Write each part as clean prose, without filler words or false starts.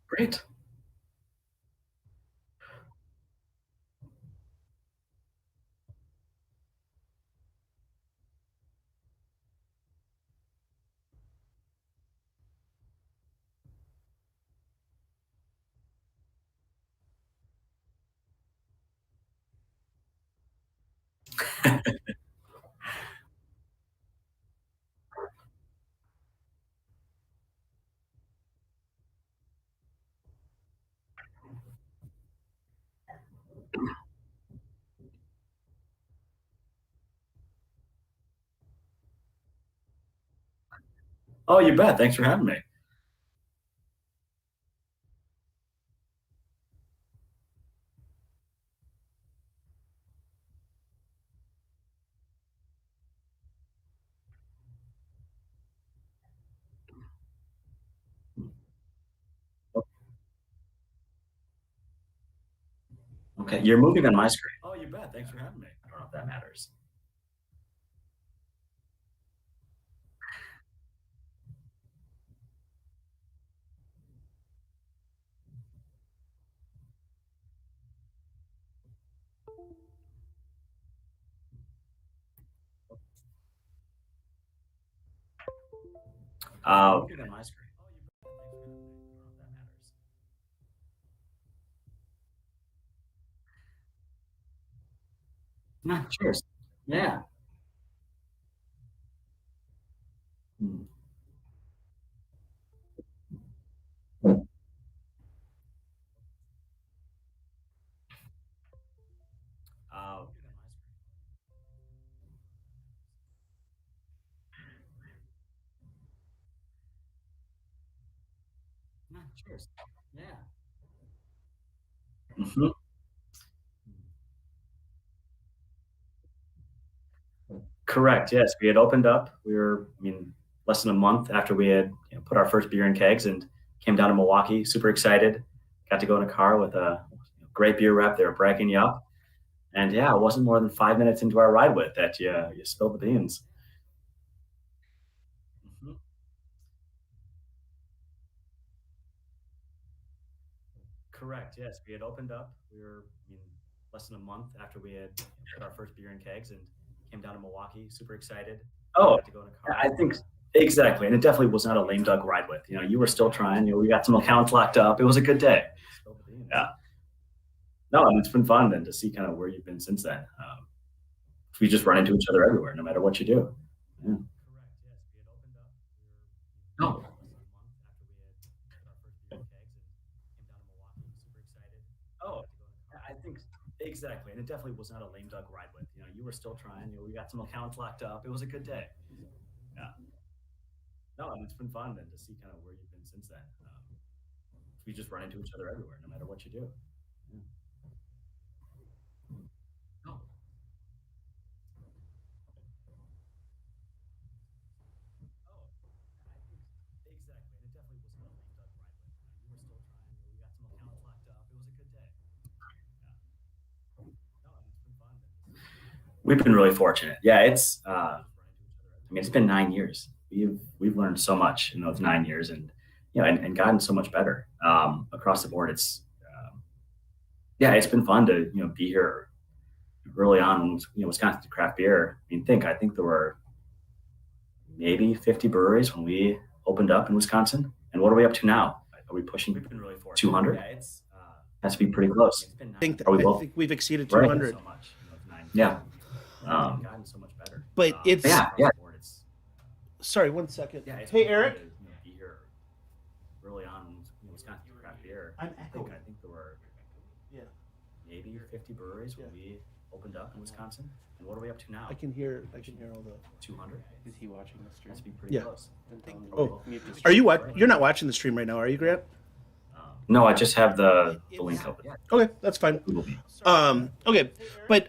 Great. Oh, you bet. Thanks for having me. Okay, you're moving on my screen. Oh, you bet. Thanks for having me. I don't know if that matters. Moving on my screen. Oh, you bet. Thanks for having me. I don't know if that matters. No, cheers. Yeah. Mm. Moving on my screen. No, cheers. Yeah. Mhm. Correct. Yes, we had opened up. We were, I mean, less than a month after we had put our first beer in kegs and came down to Milwaukee. Super excited. Got to go in a car with a great beer rep. They were bragging you up, and yeah, it wasn't more than 5 minutes into our ride with that you spilled the beans. Mhm. Correct. Yes, we had opened up. We were, I mean, less than a month after we had put our first beer in kegs and came down to Milwaukee. Super excited. Oh, got to go in a car. I think exactly, and it definitely was not a lame duck ride with. You were still trying. We got some accounts locked up. It was a good day. Yeah. No, and it's been fun then to see kind of where you've been since then. We just run into each other everywhere, no matter what you do. Yeah. No. Oh, I think exactly, and it definitely was not a lame duck ride with. You were still trying. We got some accounts locked up. It was a good day. Yeah. No, and it's been fun then to see kind of where you've been since then. We just run into each other everywhere, no matter what you do. Yeah. No. Oh, I think exactly, and it definitely was not a lame duck ride with. You were still trying. We got some accounts locked up. It was a good day. Yeah. No, and it's been fun then. We've been really fortunate. Yeah, I mean, it's been 9 years. We've learned so much in those 9 years, and and gotten so much better across the board. Yeah, it's been fun to be here early on when Wisconsin did craft beer. I think there were maybe 50 breweries when we opened up in Wisconsin, and what are we up to now? Are we pushing 200? Yeah, has to be pretty close. Are we both? I think we've exceeded Right. 200. Yeah. But it's Yeah. sorry, one second. Yeah, it's Hey, been fun Eric. to be here early on when Wisconsin did craft beer. I'm I echoing. think there were Yeah, maybe 50 breweries when we opened up in Wisconsin. And what are we up to now? I can hear all the. 200? Is he watching the stream? Has to be pretty Yeah. close. Then tell him Oh, to mute the are you stream. what? You're not watching the stream right now, are you, Grant? No, I just have the link open. Okay, that's fine. Google Meet. Okay, but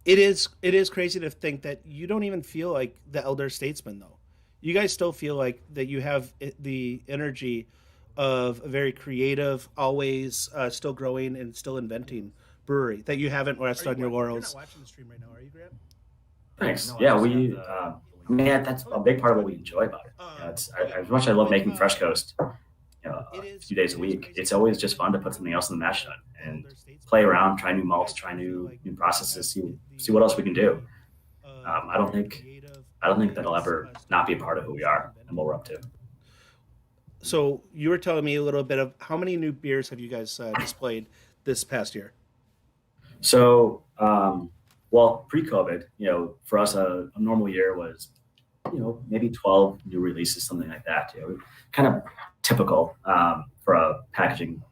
it is crazy to think that you don't even feel like the elder statesman though. You guys still feel like that you have the energy of a very creative, always still growing and still inventing brewery that you haven't rested on your laurels. You're not watching the stream right now, are you, Grant? Thanks. Yeah, that's a big part of what we enjoy about it. As much as I love making Fresh Coast, a few days a week, it's always just fun to put something else in the mash tun and play around, try new malts, try new processes, see what else we can do. I don't think that'll ever not be a part of who we are and what we're up to. So you were telling me a little bit of how many new beers have you guys displayed this past year? So, well, pre-COVID, for us, a normal year was, maybe 12 new releases, something like that. Kind of typical for a packaging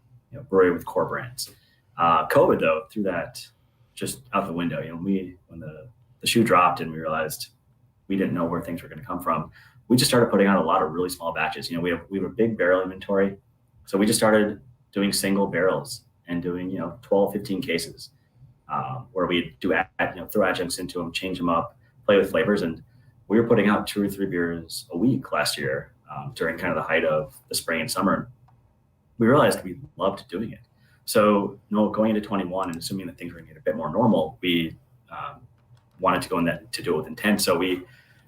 brewery with core brands. COVID, though, threw that just out the window. When the shoe dropped and we realized we didn't know where things were going to come from, we just started putting out a lot of really small batches. We have a big barrel inventory, so we just started doing single barrels and doing 12, 15 cases, where we do throw adjuncts into them, change them up, play with flavors, and we were putting out 2 or 3 beers a week last year during kind of the height of the spring and summer. We realized we loved doing it. So, going into 21 and assuming that things were going to get a bit more normal, we wanted to go in that to do it with intent. So we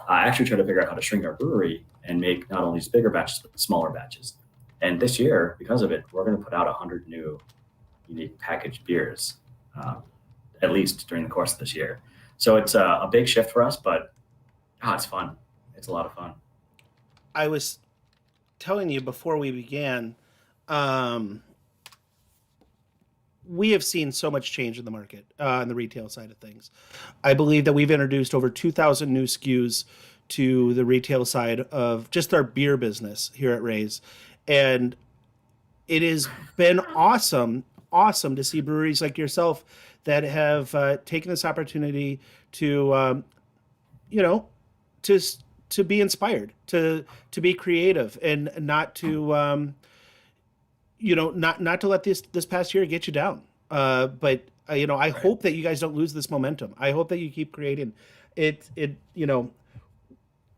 actually tried to figure out how to shrink our brewery and make not only just bigger batches, but smaller batches. And this year, because of it, we're going to put out 100 new unique packaged beers, at least during the course of this year. So it's a big shift for us, but it's fun. It's a lot of fun. I was telling you before we began, we have seen so much change in the market on the retail side of things. I believe that we've introduced over 2,000 new SKUs to the retail side of just our beer business here at Ray's. And it has been awesome to see breweries like yourself that have taken this opportunity to, to be inspired, to be creative, and not to, not to let this past year get you down. But I hope that you guys don't lose this momentum. I hope that you keep creating it.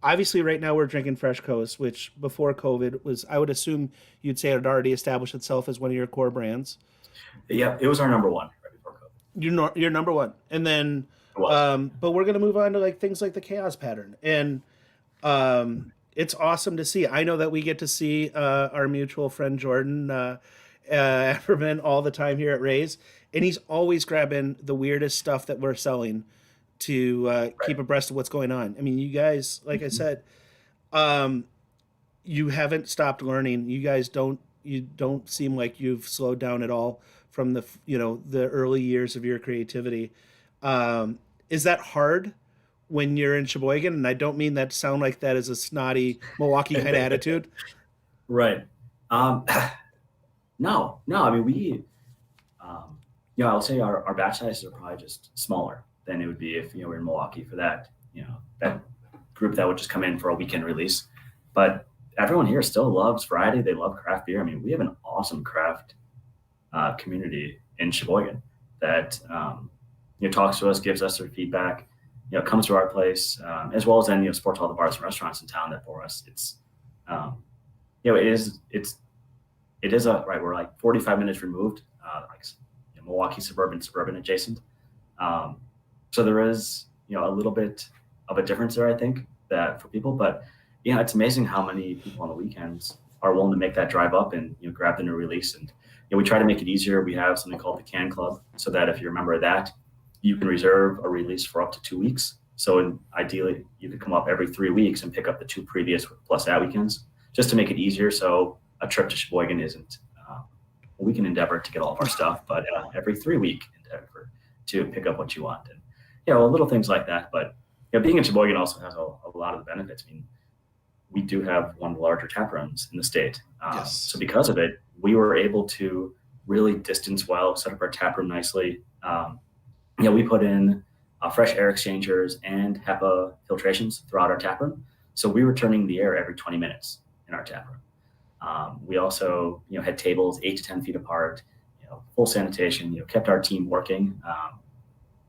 Obviously right now we're drinking Fresh Coast, which before COVID was, I would assume you'd say it had already established itself as one of your core brands. Yeah, it was our number one right before COVID. You're number one. And then, but we're going to move on to things like the Chaos Pattern. And it's awesome to see. I know that we get to see our mutual friend Jordan Everman all the time here at Ray's, and he's always grabbing the weirdest stuff that we're selling to keep abreast of what's going on. I mean, you guys, like I said, you haven't stopped learning. You guys don't seem like you've slowed down at all from the early years of your creativity. Is that hard when you're in Sheboygan? And I don't mean that to sound like that as a snotty Milwaukee kind of attitude. Right. No. I mean, we, I'll say our batch sizes are probably just smaller than it would be if, we're in Milwaukee for that, that group that would just come in for a weekend release. But everyone here still loves variety. They love craft beer. I mean, we have an awesome craft community in Sheboygan that, talks to us, gives us their feedback, comes to our place, as well as then, supports all the bars and restaurants in town that for us. It's, it is we're like 45 minutes removed, Milwaukee suburban adjacent. So there is, a little bit of a difference there, I think, that for people, but it's amazing how many people on the weekends are willing to make that drive up and, grab the new release. And, we try to make it easier. We have something called the Can Club, so that if you're a member of that, you can reserve a release for up to 2 weeks. So ideally, you could come up every 3 weeks and pick up the 2 previous plus that weekends, just to make it easier. So a trip to Sheboygan isn't a weekend endeavor to get all of our stuff, but every 3 week endeavor to pick up what you want. And little things like that. But being in Sheboygan also has a lot of the benefits. I mean, we do have one of the larger tap rooms in the state. Yes. So because of it, we were able to really distance well, set up our tap room nicely. We put in fresh air exchangers and HEPA filtrations throughout our tap room. So we were turning the air every 20 minutes in our tap room. We also, had tables 8 to 10 feet apart, full sanitation, kept our team working.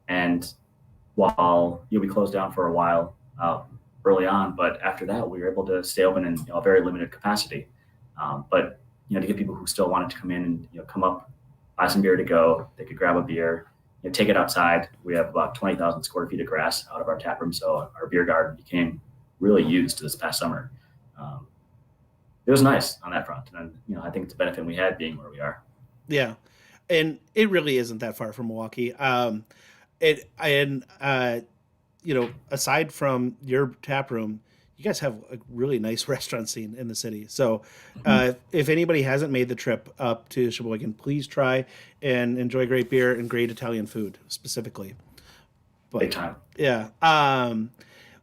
And while we closed down for a while early on, but after that we were able to stay open in a very limited capacity. But to get people who still wanted to come in and come up, buy some beer to go, they could grab a beer, take it outside. We have about 20,000 square feet of grass out of our tap room, so our beer garden became really used this past summer. it was nice on that front. And I think it's a benefit we had being where we are. Yeah, and it really isn't that far from Milwaukee. It and aside from your tap room, you guys have a really nice restaurant scene in the city. So, if anybody hasn't made the trip up to Sheboygan, please try and enjoy great beer and great Italian food specifically. Big But time. yeah,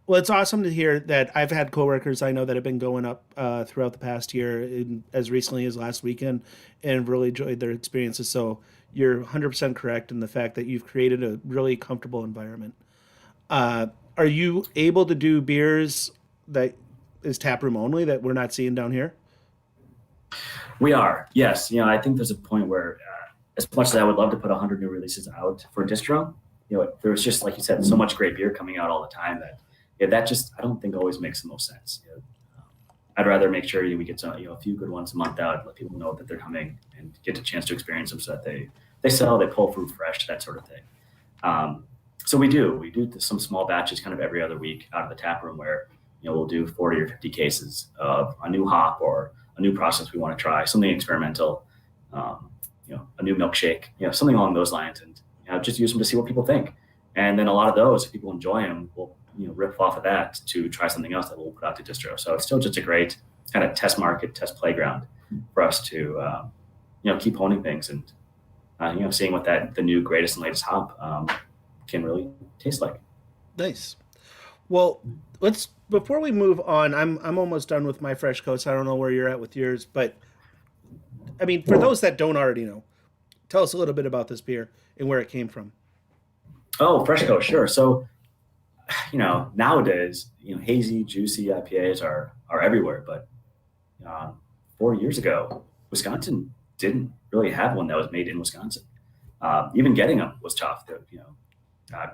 well, it's awesome to hear that I've had coworkers I know that have been going up throughout the past year, as recently as last weekend, and really enjoyed their experiences. So you're 100% correct in the fact that you've created a really comfortable environment. Uh, are you able to do beers that is tap room only that we're not seeing down here? We are, yes. I think there's a point where, as much as I would love to put 100 new releases out for distro, there's just, like you said, so much great beer coming out all the time that, that just, I don't think always makes the most sense. I'd rather make sure we get some, a few good ones a month out, let people know that they're coming and get a chance to experience them so that they sell, they pull fruit fresh, that sort of thing. So we do some small batches kind of every other week out of the tap room where, we'll do 40 or 50 cases of a new hop or a new process we want to try, something experimental, a new milkshake, something along those lines, and just use them to see what people think. And then a lot of those, if people enjoy them, we'll rip off of that to try something else that we'll put out to distro. So it's still just a great kind of test market, test playground for us to keep honing things and seeing what the new greatest and latest hop can really taste like. Nice. Well, let's before we move on, I'm almost done with my fresh coats. I don't know where you're at with yours, but I mean, for those that don't already know, tell us a little bit about this beer and where it came from. Oh, Fresco, sure. So, nowadays, hazy, juicy IPAs are everywhere. But 4 years ago, Wisconsin didn't really have one that was made in Wisconsin. Even getting them was tough. Uh,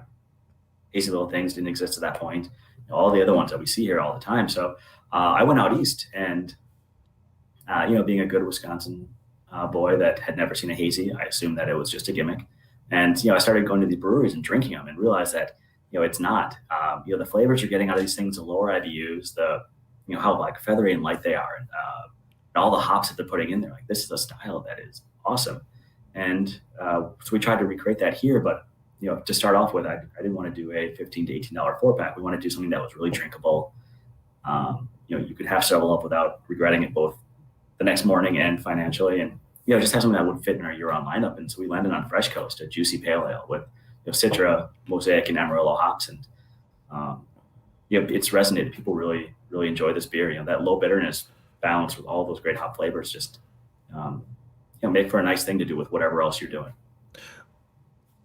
Hazy little things didn't exist at that point. All the other ones that we see here all the time. So I went out east, and being a good Wisconsin boy that had never seen a hazy, I assumed that it was just a gimmick. And I started going to these breweries and drinking them, and realized that it's not. The flavors you're getting out of these things, the lower IBUs, the how like feathery and light they are, and all the hops that they're putting in there. Like, this is a style that is awesome. And so we tried to recreate that here, but to start off with, I didn't want to do a $15 to $18 4-pack. We wanted to do something that was really drinkable. You could have several up without regretting it, both the next morning and financially, and just have something that would fit in our year-round lineup. And so we landed on Fresh Coast, a juicy pale ale with Citra, Mosaic, and Amarillo hops, and it's resonated. People really, really enjoy this beer. That low bitterness balanced with all those great hop flavors just make for a nice thing to do with whatever else you're doing.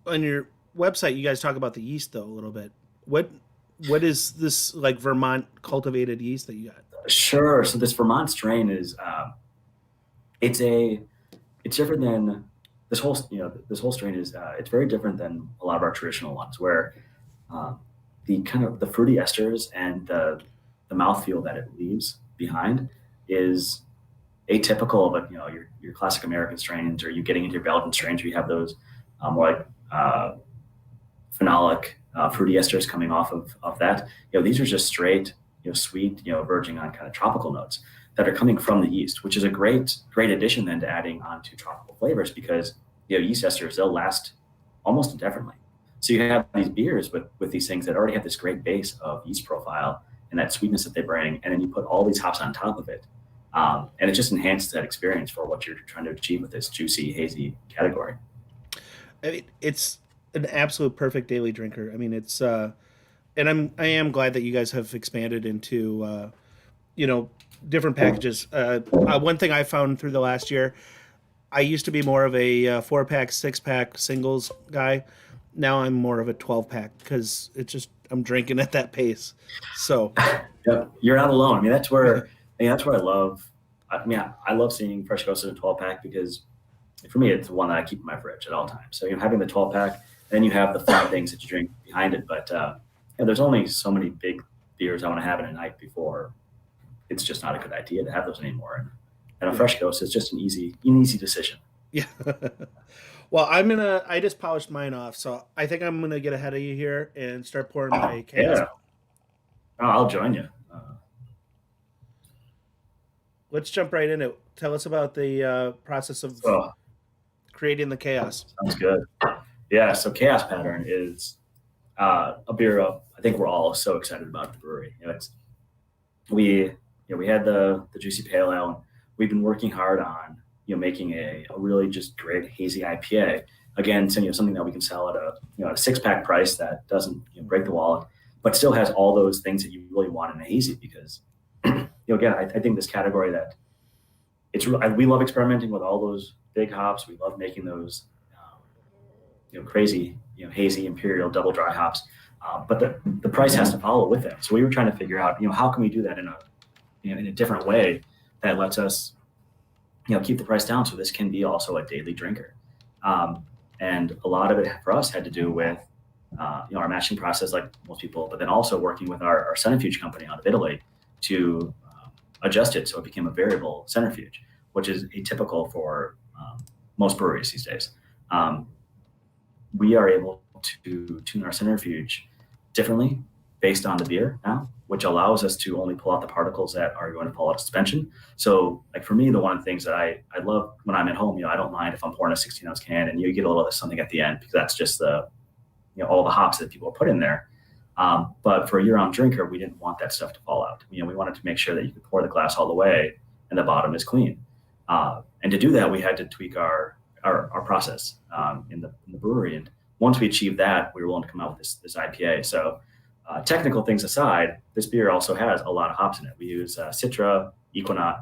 On your website, you guys talk about the yeast though a little bit. What is this like Vermont cultivated yeast that you got? Sure. So this Vermont strain is it's different than this whole strain is it's very different than a lot of our traditional ones, where the kind of the fruity esters and the mouthfeel that it leaves behind is atypical of your classic American strains, or you getting into your Belgian strains where you have those more like phenolic fruity esters coming off of that. These are just straight sweet, verging on kind of tropical notes that are coming from the yeast, which is a great addition then to adding onto tropical flavors, because yeast esters, they'll last almost indefinitely. So you have these beers with these things that already have this great base of yeast profile and that sweetness that they bring, and then you put all these hops on top of it, and it just enhances that experience for what you're trying to achieve with this juicy, hazy category. I mean, it's an absolute perfect daily drinker. I mean, it's and I am glad that you guys have expanded into different packages. One thing I found through the last year, I used to be more of a 4-pack, 6-pack singles guy. Now I'm more of a 12-pack because it's just I'm drinking at that pace. So, Yep, you're not alone. I mean, that's where I love. I mean, I love seeing Fresh Coast in a 12-pack, because for me, it's the one that I keep in my fridge at all times. So having the 12-pack, then you have the fun things that you drink behind it. But there's only so many big beers I want to have in a night before it's just not a good idea to have those anymore. And a Fresh Coast is just an easy decision. yeah. Well, I just polished mine off, so I think I'm gonna get ahead of you here and start pouring my cans. Yeah, I'll join you. let's jump right in it. Tell us about the process of So creating the chaos. sounds good. Yeah. So Chaos Pattern is a beer I think we're all so excited about at the brewery. It's we had the juicy pale ale. And we've been working hard on making a really just great hazy IPA. Again, so, something that we can sell at a 6-pack price that doesn't break the wallet, but still has all those things that you really want in a hazy. Because again, I think this category that we love experimenting with all those big hops. We love making those crazy hazy imperial double dry hops. But the price has to follow with them. So we were trying to figure out, how can we do that in a different way that lets us, keep the price down. So this can be also a daily drinker. And a lot of it for us had to do with, our mashing process, like most people, but then also working with our centrifuge company out of Italy to adjust it so it became a variable centrifuge, which is atypical for most breweries these days. We are able to tune our centrifuge differently based on the beer now, which allows us to only pull out the particles that are going to fall out of suspension. So like for me, the one of the things that I love when I'm at home, I don't mind if I'm pouring a 16-ounce can and you get a little of something at the end, because that's just the, all the hops that people put in there. But for a year-round drinker, we didn't want that stuff to fall out. We wanted to make sure that you could pour the glass all the way and the bottom is clean. And to do that, we had to tweak our process in the brewery. And once we achieved that, we were willing to come out with this IPA. So technical things aside, this beer also has a lot of hops in it. We use Citra, Equinox,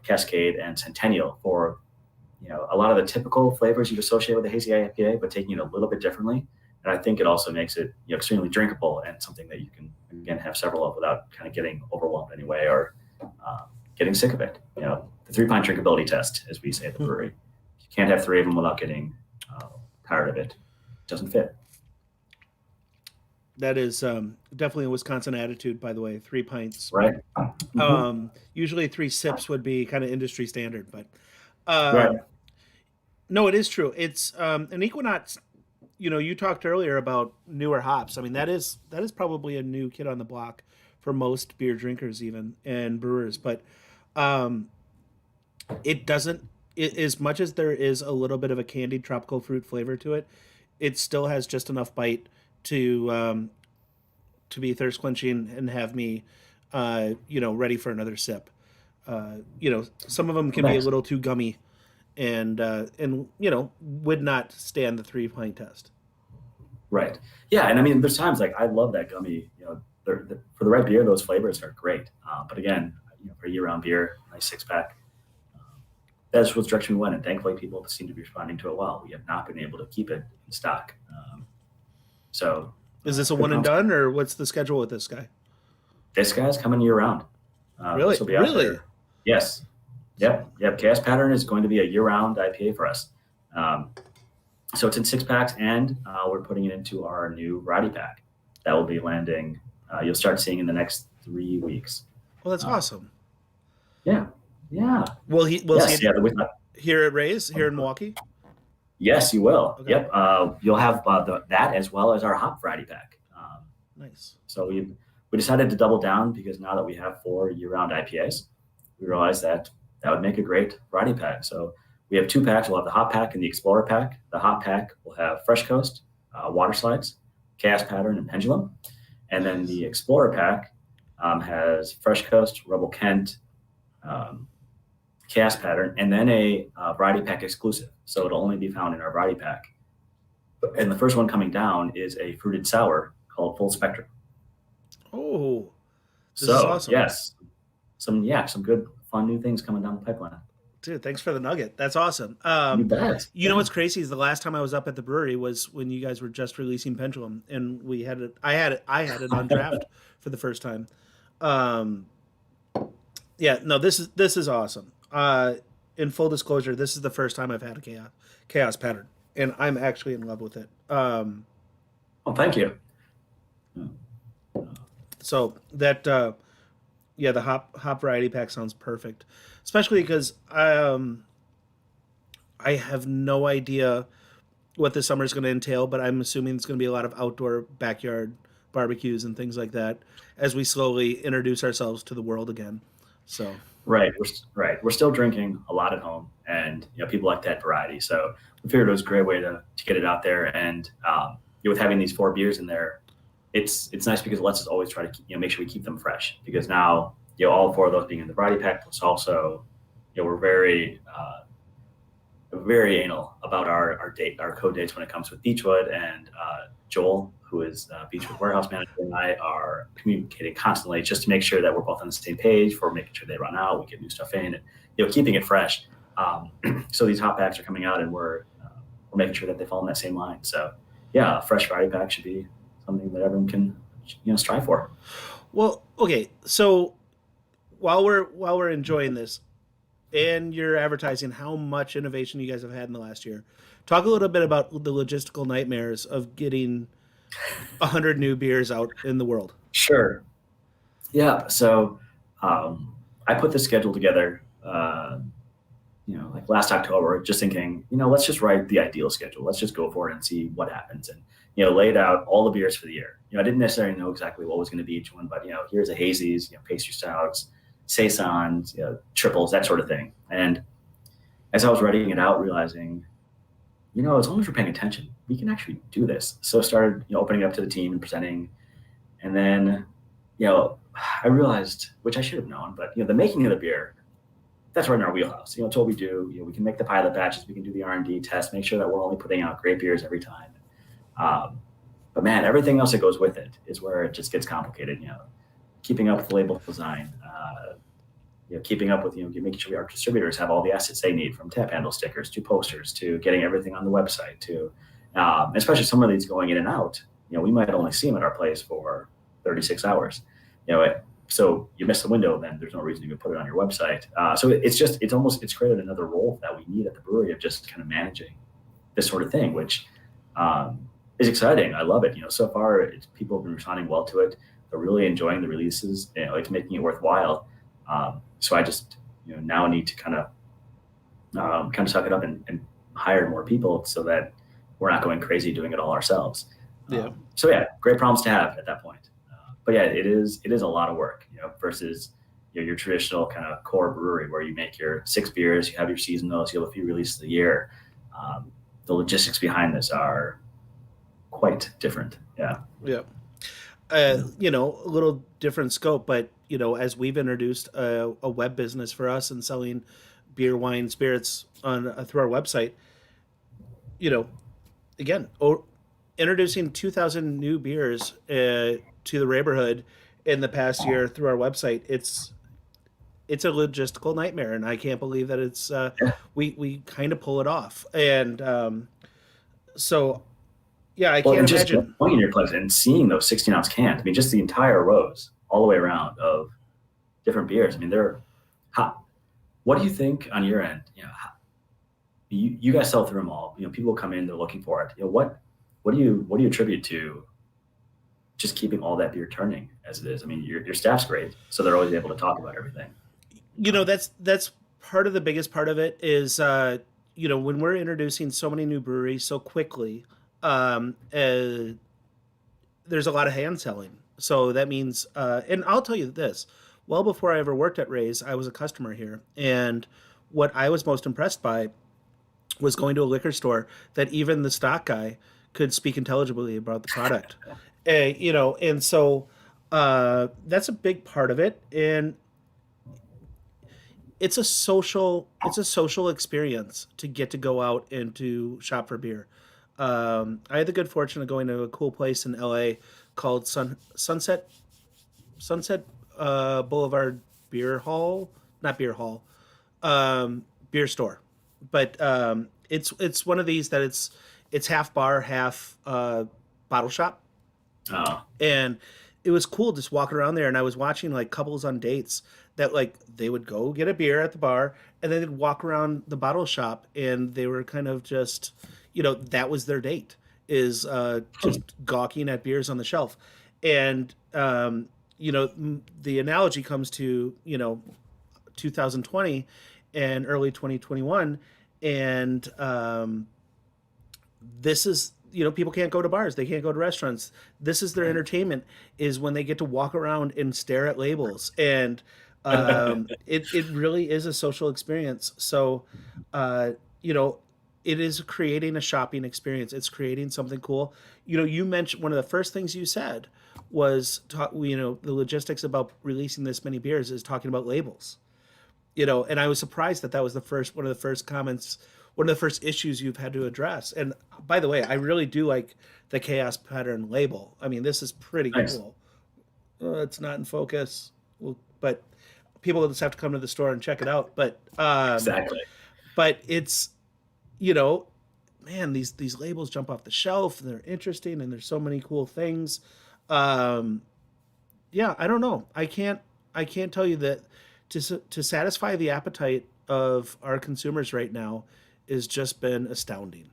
Cascade, and Centennial for a lot of the typical flavors you'd associate with a hazy IPA, but taking it a little bit differently. And I think it also makes it extremely drinkable and something that you can, again, have several of without kind of getting overwhelmed anyway or getting sick of it. The 3-pint drinkability test, as we say at the brewery. You can't have 3 of them without getting tired of it. It doesn't fit. That is definitely a Wisconsin attitude, by the way. 3 pints. Right. Usually 3 sips would be kind of industry standard, but Right. no, it is true. It's an Equinox. You talked earlier about newer hops. I mean, that is probably a new kid on the block for most beer drinkers, even, and brewers. But it doesn't. As much as there is a little bit of a candied tropical fruit flavor to it, it still has just enough bite to be thirst quenching and have me, ready for another sip. Some of them can be a little too gummy, and would not stand the 3-pint test. Right. Yeah, and I mean, there's times like I love that gummy. For the right beer, those flavors are great. But again, for a year-round beer, nice 6-pack. That's what direction we went, and thankfully, people seem to be responding to it well. We have not been able to keep it in stock. So, is this a one and done, or what's the schedule with this guy? This guy's coming year-round. Really? Really? Yes. Yep. Chaos Pattern is going to be a year-round IPA for us. So it's in 6-packs, and we're putting it into our new variety pack that will be landing. You'll start seeing in the next 3 weeks. Well, that's awesome. Yeah. Will he? Will yes, he here at Ray's here in Milwaukee? Yes, you will. Okay. Yep. You'll have that as well as our hop variety pack. Nice. So we decided to double down because now that we have 4 year-round IPAs, we realized that would make a great variety pack. So we have 2 packs. We'll have the hop pack and the explorer pack. The hop pack will have Fresh Coast, Water Slides, Chaos Pattern, and Pendulum. And then the explorer pack has Fresh Coast, Rebel Kent, Chaos Pattern, and then a variety pack exclusive. So it'll only be found in our variety pack. And the first one coming down is a fruited sour called Full Spectrum. Oh, this is so awesome. Yes, some good fun new things coming down the pipeline. Dude, thanks for the nugget. That's awesome. You bet. You know what's crazy is the last time I was up at the brewery was when you guys were just releasing Pendulum, and we had it. I had it on draft for the first time. Yeah, no, this is awesome. In full disclosure, this is the first time I've had a chaos pattern, and I'm actually in love with it. Oh, thank you. So that, the hop variety pack sounds perfect, especially because I have no idea what this summer is going to entail, but I'm assuming it's going to be a lot of outdoor backyard barbecues and things like that as we slowly introduce ourselves to the world again. So Right. We're still drinking a lot at home, and people like that variety. So we figured it was a great way to get it out there. And with having these 4 beers in there, it's nice because it lets us always try to make sure we keep them fresh. Because now all 4 of those being in the variety pack, plus also we're very anal about our code dates when it comes with Beechwood, and Joel, who is Beechwood warehouse manager, and I are communicating constantly just to make sure that we're both on the same page for making sure they run out, we get new stuff in, and keeping it fresh. So these hot packs are coming out, and we're making sure that they fall in that same line. So yeah, a fresh variety pack should be something that everyone can strive for. well, okay. So while we're enjoying this, and you're advertising how much innovation you guys have had in the last year, talk a little bit about the logistical nightmares of getting 100 new beers out in the world. Sure. Yeah. So I put the schedule together, like last October, just thinking, let's just write the ideal schedule. Let's just go for it and see what happens. And, laid out all the beers for the year. I didn't necessarily know exactly what was going to be each one, but, here's a hazies, pastry stouts, saisons, triples, that sort of thing. And as I was writing it out, realizing, as long as we're paying attention, we can actually do this. So I started, opening it up to the team and presenting. And then, I realized, which I should have known, but, the making of the beer, that's right in our wheelhouse. It's what we do. We can make the pilot batches, we can do the R&D test, make sure that we're only putting out great beers every time. But man, everything else that goes with it is where it just gets complicated. Keeping up with the label design, keeping up with making sure our distributors have all the assets they need, from tap handle stickers to posters to getting everything on the website to, especially some of these going in and out. We might only see them at our place for 36 hours. So you miss the window, then there's no reason you can put it on your website. So it's created another role that we need at the brewery of just kind of managing this sort of thing, which is exciting. I love it. So far people have been responding well to it. They're really enjoying the releases. It's making it worthwhile. So I just now need to kind of suck it up and hire more people so that we're not going crazy doing it all ourselves. Yeah. So yeah, great problems to have at that point. But yeah, it is a lot of work, versus your traditional kind of core brewery where you make your 6 beers, you have your seasonals, you have a few releases a year. The logistics behind this are quite different. Yeah. Yeah. A little different scope, but as we've introduced a web business for us and selling beer, wine, spirits through our website, again, introducing 2,000 new beers to the neighborhood in the past year through our website, it's a logistical nightmare, and I can't believe that it's we kind of pull it off. And so yeah, I can't imagine just going in your place and seeing those 16-ounce cans. I mean, just the entire rows all the way around of different beers. I mean, they're hot. What do you think on your end? You guys sell through them all. People come in, they're looking for it. What do you attribute to just keeping all that beer turning as it is? I mean, your staff's great, so they're always able to talk about everything. That's part of the biggest part of it is when we're introducing so many new breweries so quickly. There's a lot of hand selling. So that means, and I'll tell you this, well before I ever worked at Ray's, I was a customer here. And what I was most impressed by was going to a liquor store that even the stock guy could speak intelligibly about the product. And so that's a big part of it. And it's a social experience to get to go out and to shop for beer. I had the good fortune of going to a cool place in LA called Sunset Boulevard Beer Store. But it's one of these that it's half bar, half bottle shop. Oh. And it was cool just walking around there, and I was watching like couples on dates that they would go get a beer at the bar and then they'd walk around the bottle shop, and they were kind of just that was their date, is just gawking at beers on the shelf. And the analogy comes to 2020 and early 2021, and this is people can't go to bars, they can't go to restaurants. This is their entertainment, is when they get to walk around and stare at labels. And It really is a social experience. So, uh, you know, it is creating a shopping experience. It's creating something cool. You know, you mentioned one of the first things you said was the logistics about releasing this many beers is talking about labels. You know, and I was surprised that that was the first one of the first comments, one of the first issues you've had to address. And by the way, I really do like the chaos pattern label. I mean, this is pretty Nice. cool. It's not in focus, well, but people just have to come to the store and check it out. Exactly. But it's, you know, man, these labels jump off the shelf and they're interesting and there's so many cool things. Um, yeah, I don't know. I can't tell you that to satisfy the appetite of our consumers right now has just been astounding.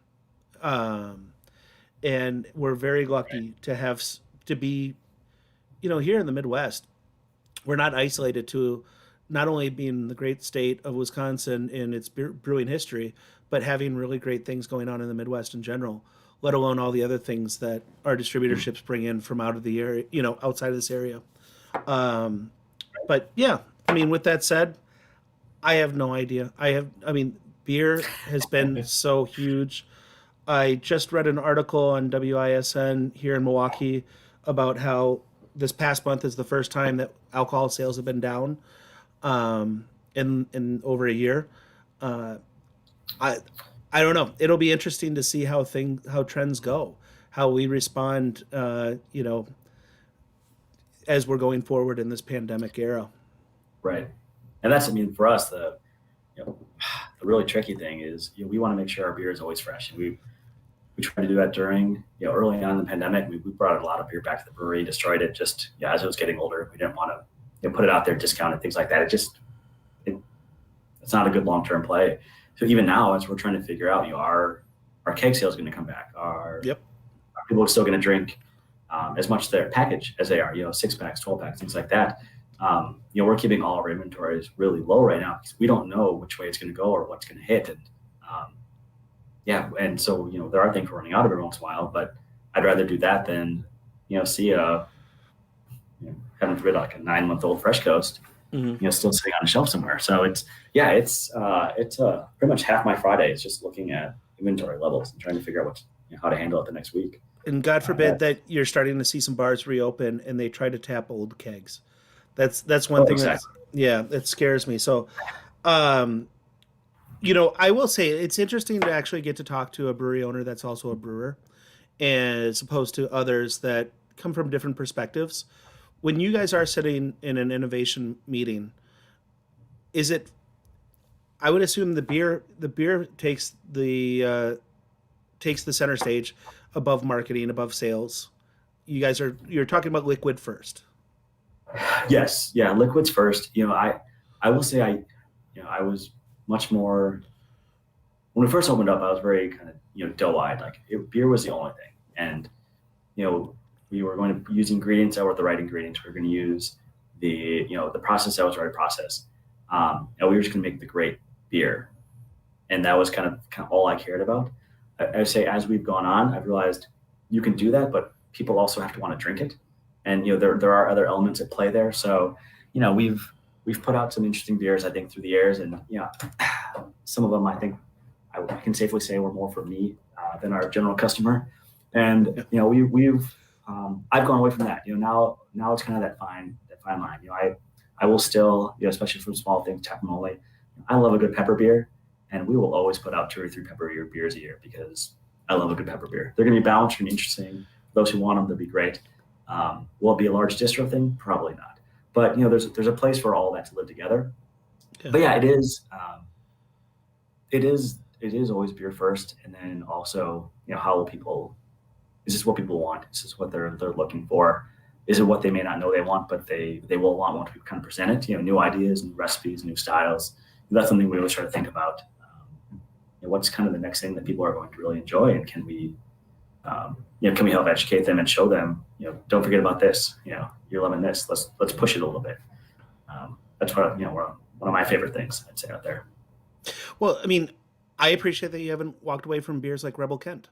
Um, and we're very lucky to to be, here in the Midwest. We're not isolated to not only being the great state of Wisconsin in its brewing history, but having really great things going on in the Midwest in general, let alone all the other things that our distributorships bring in from out of the area, outside of this area. Um, but yeah, I mean, with that said, I have no idea. I mean, beer has been so huge. I just read an article on WISN here in Milwaukee about how this past month is the first time that alcohol sales have been down in over a year. Uh, I I don't know. It'll be interesting to see how trends go, how we respond. As we're going forward in this pandemic era. Right. And that's, I mean, for us, you know, the really tricky thing is, we want to make sure our beer is always fresh. And we tried to do that during, early on in the pandemic. We brought a lot of beer back to the brewery, destroyed it just, as it was getting older. We didn't want to, put it out there, discount it, things like that. It's not a good long-term play. So even now, as we're trying to figure out, our keg sales going to come back? Yep. Are people still going to drink as much their package as they are, 6-packs, 12-packs, things like that. We're keeping all our inventories really low right now because we don't know which way it's going to go or what's going to hit. And and so, there are things we're running out of every once in a while, but I'd rather do that than, see heaven forbid, like a 9-month-old Fresh Coast, still sitting on a shelf somewhere. So it's pretty much half my Friday is just looking at inventory levels and trying to figure out how to handle it the next week. And God forbid that you're starting to see some bars reopen and they try to tap old kegs. That's one thing. Exactly. That scares me. So, I will say it's interesting to actually get to talk to a brewery owner that's also a brewer, as opposed to others that come from different perspectives. When you guys are sitting in an innovation meeting, I would assume the beer takes the center stage above marketing, above sales. You're talking about liquid first. Yes. Yeah. Liquids first. I will say I was much more, when we first opened up, I was very kind of, doe-eyed, like beer was the only thing. And, we were going to use ingredients that were the right ingredients. We were going to use the process that was the right process. And we were just going to make the great beer. And that was kind of all I cared about. I would say as we've gone on, I've realized you can do that, but people also have to want to drink it. And, there are other elements at play there. So, we've put out some interesting beers, I think, through the years. And, some of them, I think I can safely say were more for me than our general customer. And, I've gone away from that. Now it's kind of that fine line. I will still, especially from small things, Tapamole. I love a good pepper beer, and we will always put out 2 or 3 pepper beers a year because I love a good pepper beer. They're going to be balanced and interesting. Those who want them, they'll be great. Will it be a large distro thing? Probably not. But there's a place for all that to live together. Yeah. But yeah, it is always beer first, and then also how will people? Is this what people want? Is this what they're looking for? Is it what they may not know they want, but they will want once we kind of present it? New ideas, new recipes, new styles. That's something we always try to think about. What's kind of the next thing that people are going to really enjoy, and can we help educate them and show them? Don't forget about this. You're loving this. Let's push it a little bit. That's what one of my favorite things I'd say out there. Well, I mean, I appreciate that you haven't walked away from beers like Rebel Kent.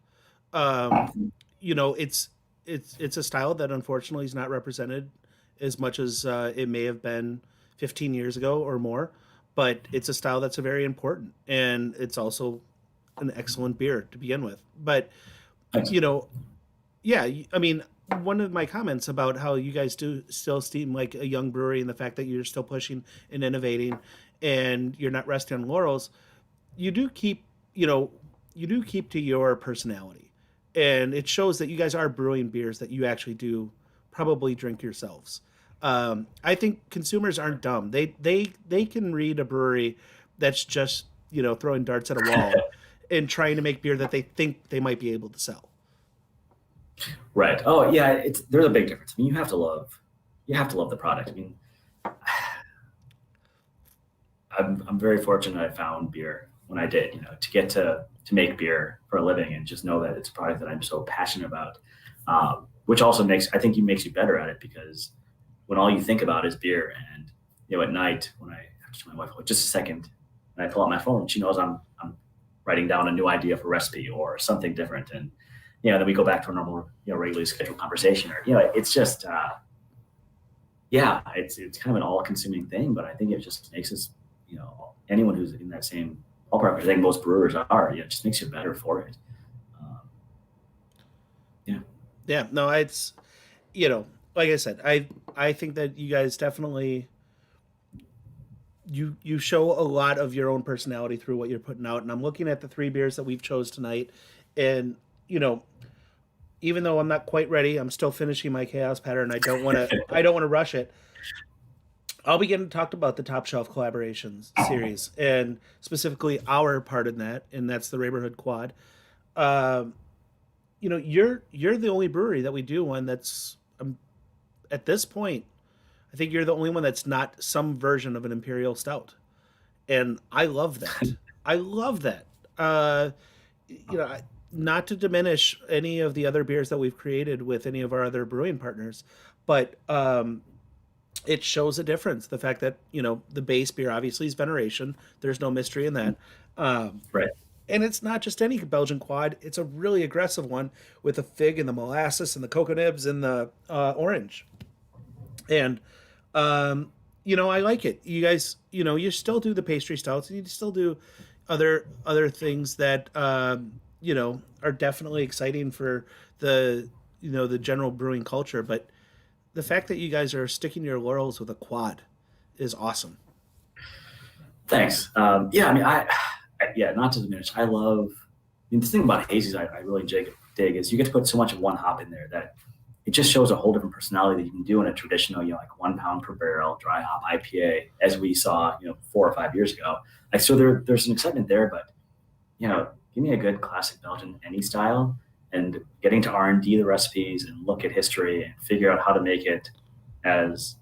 It's a style that unfortunately is not represented as much as it may have been 15 years ago or more, but it's a style that's very important, and it's also an excellent beer to begin with. But Thanks. you know, yeah, I mean, one of my comments about how you guys do still seem like a young brewery and the fact that you're still pushing and innovating and you're not resting on laurels, you do keep, you do keep to your personality. And it shows that you guys are brewing beers that you actually do probably drink yourselves. I think consumers aren't dumb. They can read a brewery that's just, throwing darts at a wall and trying to make beer that they think they might be able to sell. Right. Oh yeah, there's a big difference. I mean, you have to love the product. I mean, I'm very fortunate I found beer when I did, to get to make beer for a living and just know that it's a product that I'm so passionate about, which also makes you better at it, because when all you think about is beer, and at night when I have to tell my wife, oh, just a second, and I pull out my phone, she knows I'm writing down a new idea for recipe or something different, and then we go back to our normal, regularly scheduled conversation, or it's just it's kind of an all-consuming thing, but I think it just makes us, anyone who's in that same ballpark, I think most brewers are, it just makes you better for it. Yeah, no, it's, like I said, I think that you guys definitely, you show a lot of your own personality through what you're putting out. And I'm looking at the 3 beers that we've chose tonight, and even though I'm not quite ready, I'm still finishing my chaos pattern. I don't want to rush it. I'll be getting to talk about the Top Shelf Collaborations series, and specifically our part in that, and that's the Neighborhood Quad. You're the only brewery that we do one that's, at this point, I think you're the only one that's not some version of an Imperial Stout. And I love that. I love that. Not to diminish any of the other beers that we've created with any of our other brewing partners, but it shows a difference. The fact that, the base beer obviously is Veneration. There's no mystery in that. Right. And it's not just any Belgian quad. It's a really aggressive one with the fig and the molasses and the cocoa nibs and the orange. And, I like it. You guys, you still do the pastry stouts, and you still do other things that, are definitely exciting for the general brewing culture. But the fact that you guys are sticking your laurels with a quad is awesome. Thanks. Not to diminish, the thing about hazies I really dig is you get to put so much of one hop in there that it just shows a whole different personality that you can do in a traditional, like 1 pound per barrel dry hop IPA, as we saw, 4 or 5 years ago. So there's an excitement there, but, give me a good classic Belgian any style, and getting to R&D the recipes and look at history and figure out how to make it as,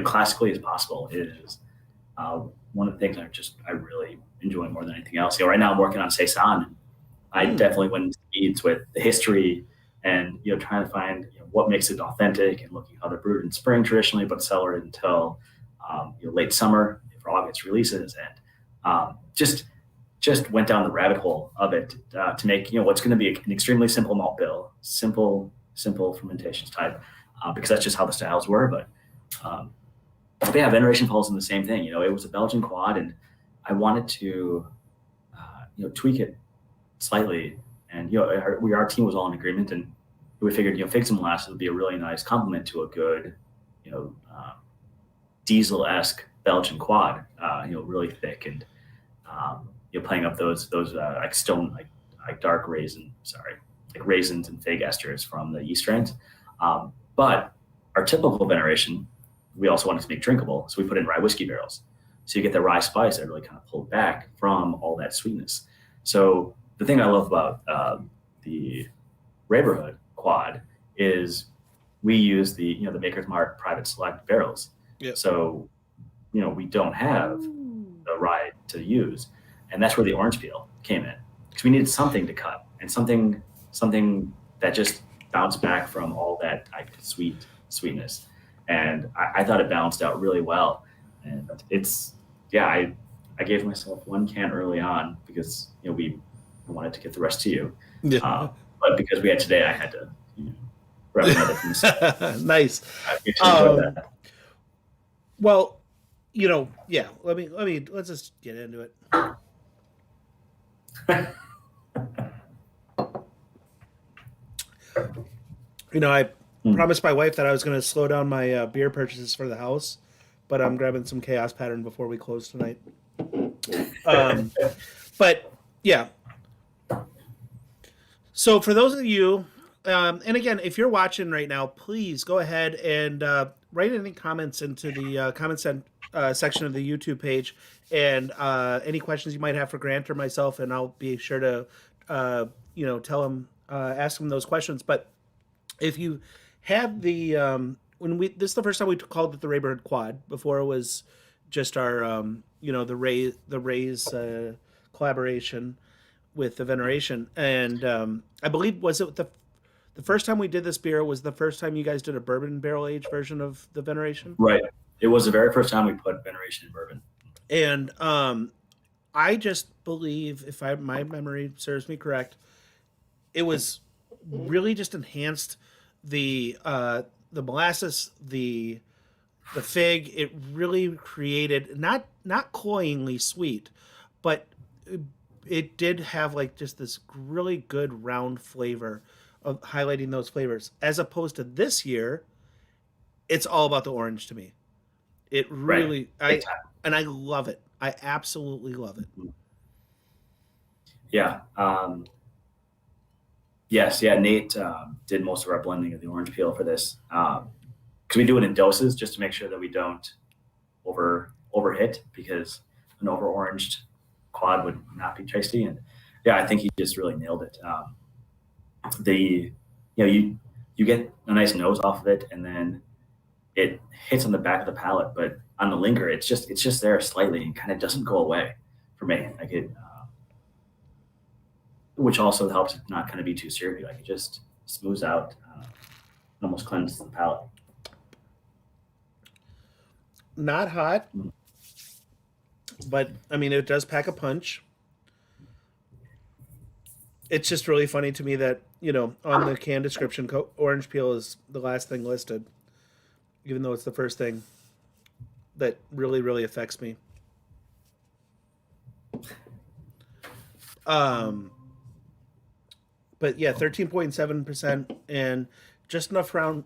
classically as possible is one of the things I really enjoy more than anything else. Right now I'm working on Saison. I definitely went into weeds with the history and, trying to find what makes it authentic, and looking how they're brewed in spring traditionally, but cellared until late summer for August releases, and just went down the rabbit hole of it to make what's going to be an extremely simple malt bill, simple fermentation type, because that's just how the styles were. But Veneration falls in the same thing. It was a Belgian quad, and I wanted to tweak it slightly, and our team was all in agreement, and we figured figs and molasses would be a really nice complement to a good diesel-esque Belgian quad, really thick, and playing up those like stone, like dark raisins and fig esters from the yeast strains. But our typical Veneration, we also wanted to make drinkable, so we put in rye whiskey barrels. So you get the rye spice that really kind of pulled back from all that sweetness. So the thing I love about the Neighborhood Quad is we use the Maker's Mark Private Select barrels. Yep. So we don't have the rye to use, and that's where the orange peel came in, because we needed something to cut, and something that just bounced back from all that sweetness. And I thought it balanced out really well. And I gave myself 1 can early on because we wanted to get the rest to you. Yeah. But because we had today, I had to grab another from the Nice. enjoy that. Well, Yeah. Let's just get into it. I promised my wife that I was going to slow down my beer purchases for the house, but I'm grabbing some Chaos Pattern before we close tonight. But yeah. So for those of you, and again, if you're watching right now, please go ahead and write any comments into the section of the YouTube page, and any questions you might have for Grant or myself, and I'll be sure to tell him, ask him those questions. But if you have the this is the first time we called it the Rayburn Quad. Before it was just our the Rays collaboration with the Veneration, and I believe was it the first time we did this beer was the first time you guys did a bourbon barrel aged version of the Veneration? Right. It was the very first time we put Veneration in bourbon. And I just believe, if my memory serves me correct, it was really just enhanced the molasses, the fig. It really created not cloyingly sweet, but it did have like just this really good round flavor of highlighting those flavors, as opposed to this year. It's all about the orange to me. It really, right. I love it. I absolutely love it. Yeah. Yes. Yeah. Nate did most of our blending of the orange peel for this, because we do it in doses just to make sure that we don't overhit, because an over oranged quad would not be tasty. And yeah, I think he just really nailed it. You get a nice nose off of it, and then it hits on the back of the palate, but on the linger, it's just there slightly and kind of doesn't go away for me. Like it, which also helps it not kind of be too syrupy. Like it just smooths out, almost cleanses the palate. Not hot, but I mean, it does pack a punch. It's just really funny to me that, on the can description, orange peel is the last thing listed, even though it's the first thing that really, really affects me. But yeah, 13.7%, and just enough round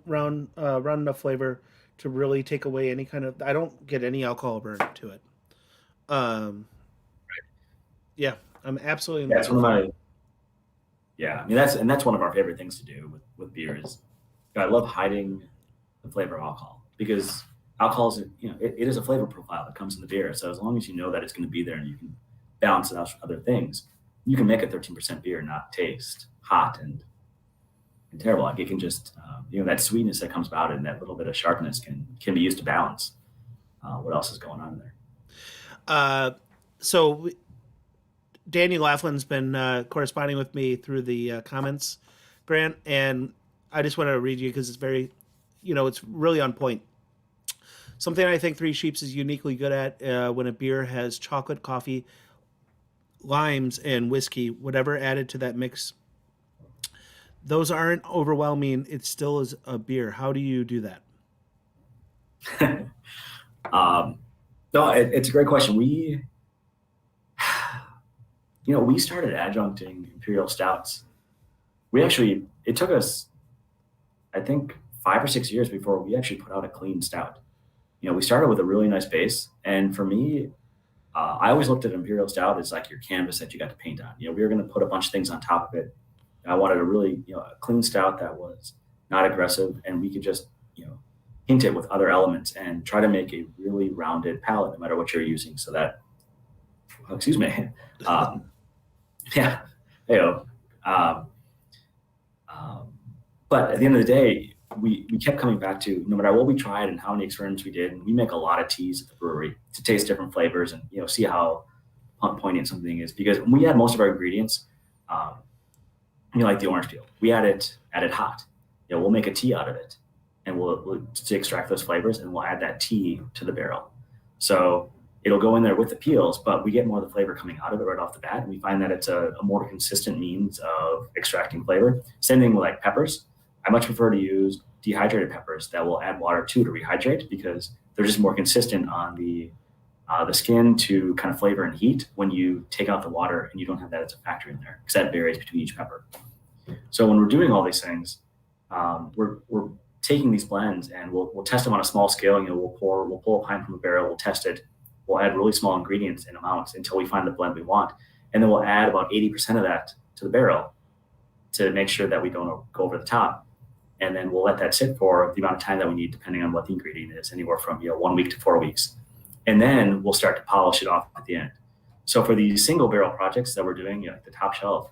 enough flavor to really take away any kind of. I don't get any alcohol burn to it. Yeah, I'm absolutely. Yeah, it's one of my. Yeah, I mean that's one of our favorite things to do with beer is, I love hiding the flavor of alcohol, because alcohol is it is a flavor profile that comes in the beer. So as long as you know that it's going to be there and you can balance it out with other things, you can make a 13% beer not taste hot and terrible. Like it can just that sweetness that comes about and that little bit of sharpness can be used to balance what else is going on there. So Daniel Laughlin's been corresponding with me through the comments, Grant, and I just want to read you because it's very, it's really on point. Something I think Three Sheeps is uniquely good at when a beer has chocolate, coffee, limes, and whiskey, whatever added to that mix. Those aren't overwhelming. It still is a beer. How do you do that? No, it's a great question. We started adjuncting imperial stouts. It took us, I think, 5 or 6 years before we actually put out a clean stout. We started with a really nice base, and for me, I always looked at imperial stout as like your canvas that you got to paint on. We were going to put a bunch of things on top of it. I wanted a really, a clean stout that was not aggressive, and we could just, hint it with other elements and try to make a really rounded palate, no matter what you're using. So that, excuse me, yeah, heyo. But at the end of the day, we kept coming back to, no matter what we tried and how many experiments we did, and we make a lot of teas at the brewery to taste different flavors and see how poignant something is. Because when we add most of our ingredients, like the orange peel, we add it hot. We'll make a tea out of it, and we'll to extract those flavors, and we'll add that tea to the barrel. So it'll go in there with the peels, but we get more of the flavor coming out of it right off the bat, and we find that it's a more consistent means of extracting flavor. Same thing with like peppers. I much prefer to use dehydrated peppers that will add water to rehydrate, because they're just more consistent on the skin to kind of flavor and heat when you take out the water and you don't have that as a factor in there, because that varies between each pepper. So when we're doing all these things, we're taking these blends and we'll test them on a small scale. We'll pull a pint from a barrel, we'll test it, we'll add really small ingredients in amounts until we find the blend we want, and then we'll add about 80% of that to the barrel to make sure that we don't go over the top. And then we'll let that sit for the amount of time that we need, depending on what the ingredient is, anywhere from 1 week to 4 weeks. And then we'll start to polish it off at the end. So for these single barrel projects that we're doing, like the top shelf,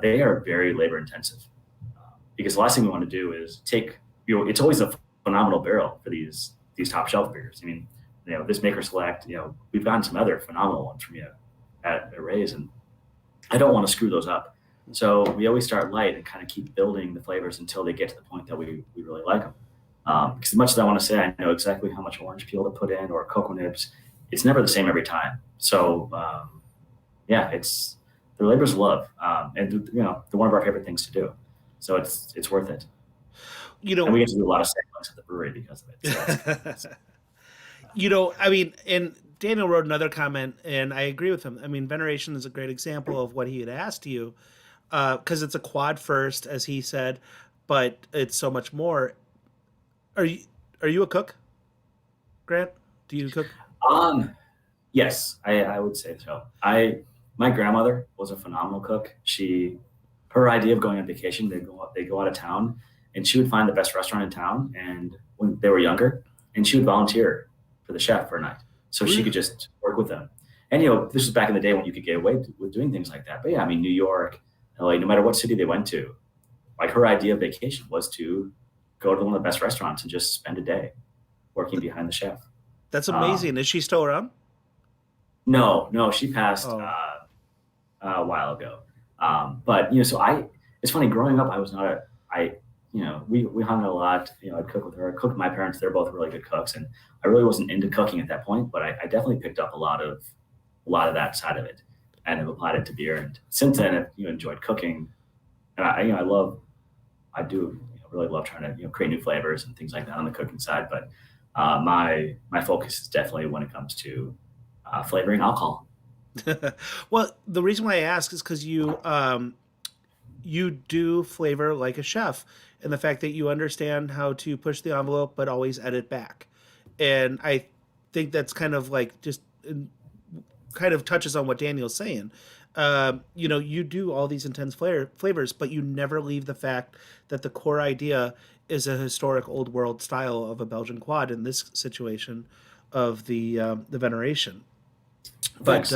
they are very labor intensive, because the last thing we want to do is take, it's always a phenomenal barrel for these top shelf beers. I mean, this Maker Select, we've gotten some other phenomenal ones from you at Ray's, and I don't want to screw those up. So we always start light and kind of keep building the flavors until they get to the point that we really like them. Because as much as I want to say I know exactly how much orange peel to put in or cocoa nibs, it's never the same every time. So it's their labor's of love, and they're one of our favorite things to do. So it's worth it. And we get to do a lot of samples at the brewery because of it. So I mean, and Daniel wrote another comment, and I agree with him. I mean, Veneration is a great example of what he had asked you, because it's a quad first, as he said, but it's so much more. Are you a cook, Grant? Do you cook? Yes, I would say so. My grandmother was a phenomenal cook. Her idea of going on vacation, they go out of town, and she would find the best restaurant in town, and when they were younger, and she would volunteer for the chef for a night, so she could just work with them. And this was back in the day when you could get away with doing things like that. But yeah, I mean, New York, LA, no matter what city they went to, like, her idea of vacation was to go to one of the best restaurants and just spend a day working behind the chef. That's amazing. Is she still around? No, she passed a while ago. But so it's funny, growing up, I was not we hung out a lot. I'd cook with her. I cooked with my parents. They're both really good cooks, and I really wasn't into cooking at that point, but I definitely picked up a lot of that side of it and have applied it to beer. And since then, I've enjoyed cooking, and I do really love trying to create new flavors and things like that on the cooking side. But my focus is definitely when it comes to flavoring alcohol. Well, the reason why I ask is because you do flavor like a chef, and the fact that you understand how to push the envelope but always edit back. And I think that's kind of like just kind of touches on what Daniel's saying. You do all these intense flavors, but you never leave the fact that the core idea is a historic old world style of a Belgian quad, in this situation of the Veneration. But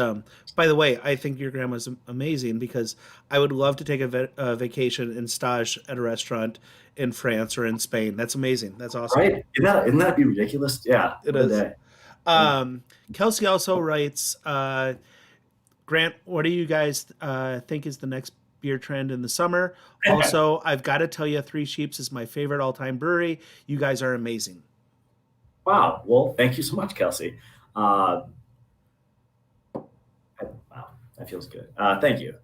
by the way, I think your grandma's amazing, because I would love to take a vacation and stage at a restaurant in France or in Spain. That's amazing. That's awesome. Right? Isn't that be ridiculous? Yeah, it is. Kelsey also writes, Grant, what do you guys think is the next beer trend in the summer? Also, I've got to tell you, Three Sheeps is my favorite all-time brewery. You guys are amazing. Wow. Well, thank you so much, Kelsey. Wow, that feels good. Thank you.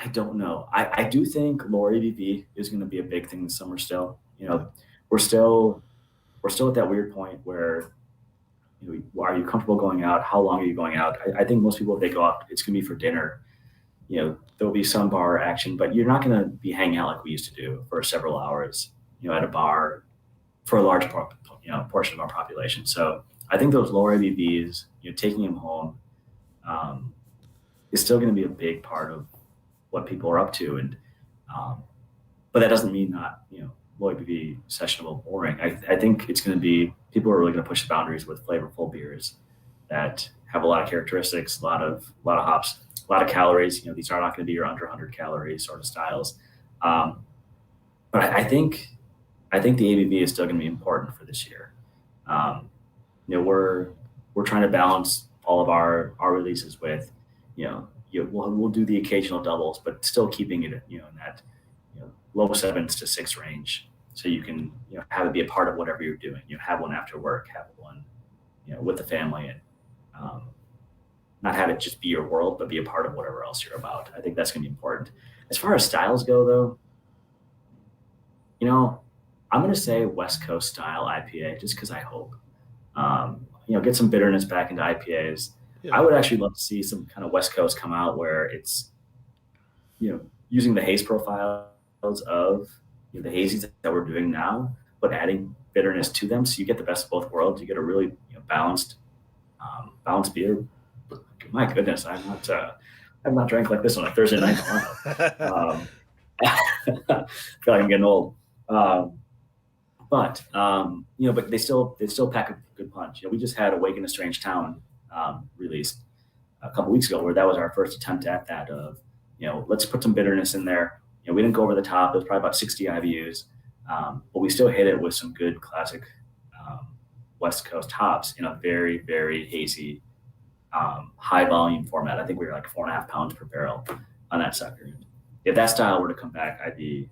I don't know. I do think lower ABV is going to be a big thing this summer still. We're still at that weird point where, are you comfortable going out? How long are you going out? I think most people, if they go out, it's going to be for dinner. There'll be some bar action, but you're not going to be hanging out like we used to do for several hours, at a bar for a large portion of our population. So I think those lower ABVs, taking them home, is still going to be a big part of what people are up to. And, but that doesn't mean not, low ABV sessionable boring. I think it's going to be, people are really going to push the boundaries with flavorful beers that have a lot of characteristics, a lot of hops, a lot of calories. These are not going to be your under 100 calories sort of styles. But I think the ABV is still going to be important for this year. We're trying to balance all of our releases with, we'll do the occasional doubles, but still keeping it, in that, low 7s to 6 range. So you can, have it be a part of whatever you're doing. Have one after work, have one, with the family. And not have it just be your world, but be a part of whatever else you're about. I think that's going to be important. As far as styles go, though, I'm going to say West Coast style IPA just because I hope. Get some bitterness back into IPAs. Yeah. I would actually love to see some kind of West Coast come out where it's, using the haze profiles of the hazies that we're doing now, but adding bitterness to them, so you get the best of both worlds. You get a really balanced beer. My goodness, I've not drank like this on a Thursday night. I feel like I'm getting old. But they still pack a good punch. We just had Awaken a Strange Town released a couple weeks ago, where that was our first attempt at that of, let's put some bitterness in there. We didn't go over the top. It was probably about 60 IBUs, but we still hit it with some good classic West Coast hops in a very, very hazy, high volume format. I think we were like 4.5 pounds per barrel on that sucker. If that style were to come back, be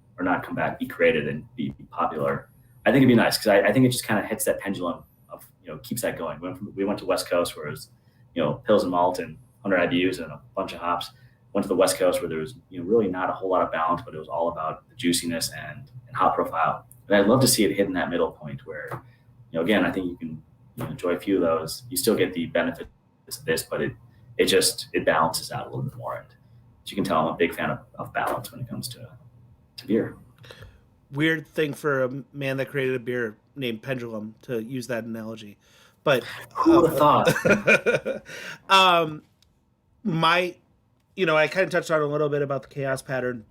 created and be popular, I think it'd be nice, because I think it just kind of hits that pendulum of, keeps that going. We went to West Coast where it was, pills and malt and 100 IBUs and a bunch of hops. Went to the West Coast where there was, really not a whole lot of balance, but it was all about the juiciness and hop profile. And I'd love to see it hit in that middle point where, again, I think you can enjoy a few of those. You still get the benefits of this, but it balances out a little bit more. And as you can tell, I'm a big fan of balance when it comes to beer. Weird thing for a man that created a beer named Pendulum to use that analogy, but who would have thought? I kind of touched on a little bit about the chaos pattern.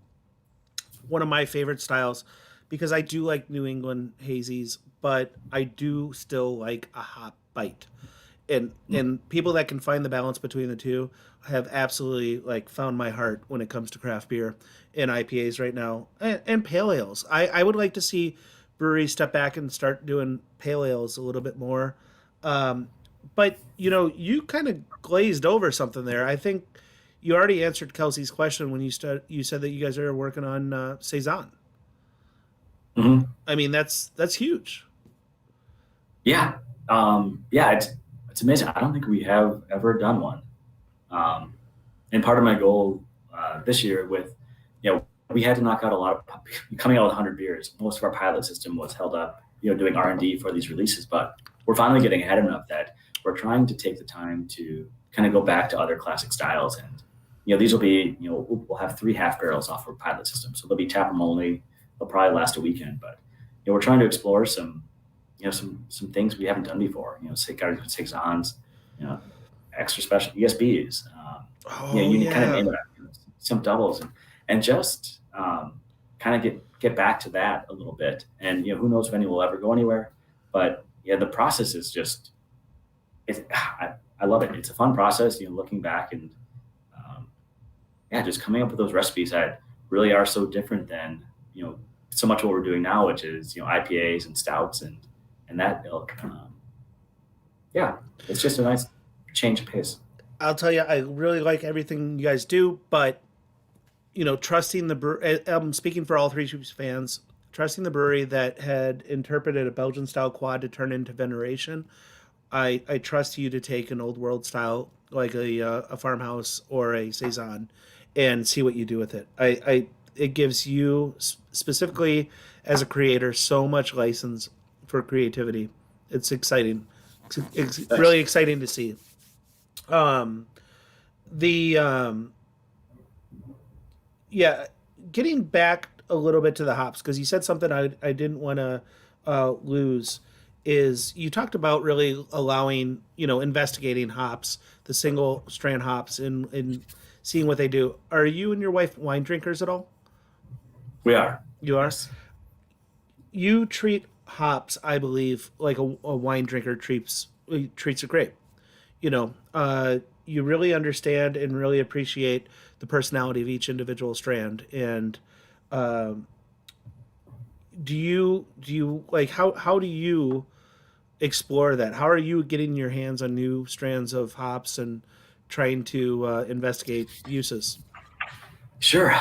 One of my favorite styles, because I do like New England hazies, but I do still like a hop bite. And people that can find the balance between the two have absolutely found my heart when it comes to craft beer and IPAs right now, and pale ales. I would like to see breweries step back and start doing pale ales a little bit more. But you kind of glazed over something there. I think you already answered Kelsey's question when you said that you guys are working on saison. Mm-hmm. I mean, that's huge. Yeah. It's amazing. I don't think we have ever done one. And part of my goal this year with, we had to knock out a lot of, coming out with 100 beers. Most of our pilot system was held up, doing R&D for these releases, but we're finally getting ahead enough that we're trying to take the time to kind of go back to other classic styles. And, these will be, we'll have 3 half barrels off our pilot system. So they'll be tap them only. They'll probably last a weekend, but, we're trying to explore some things we haven't done before, saisons, extra special ESBs, you kind of name it, some doubles, and just kind of get back to that a little bit. And who knows if any will ever go anywhere, but the process is just, I love it. It's a fun process, looking back and just coming up with those recipes that really are so different than so much what we're doing now, which is IPAs and stouts and that ilk. It's just a nice change of pace. I'll tell you, I really like everything you guys do, but trusting the I'm speaking for all 3 Sheeps fans, trusting the brewery that had interpreted a Belgian style quad to turn into Veneration. I trust you to take an old world style like a farmhouse or a saison and see what you do with it. It gives you specifically as a creator so much license for creativity. It's exciting. It's really exciting to see. Getting back a little bit to the hops, because you said something I didn't want to lose, is you talked about really allowing, investigating hops, the single strand hops, and seeing what they do. Are you and your wife wine drinkers at all? We are. You are? Yes. You treat hops, I believe, like a wine drinker treats a grape. You really understand and really appreciate the personality of each individual strand. And do you like how do you explore that? How are you getting your hands on new strands of hops and trying to investigate uses? Sure.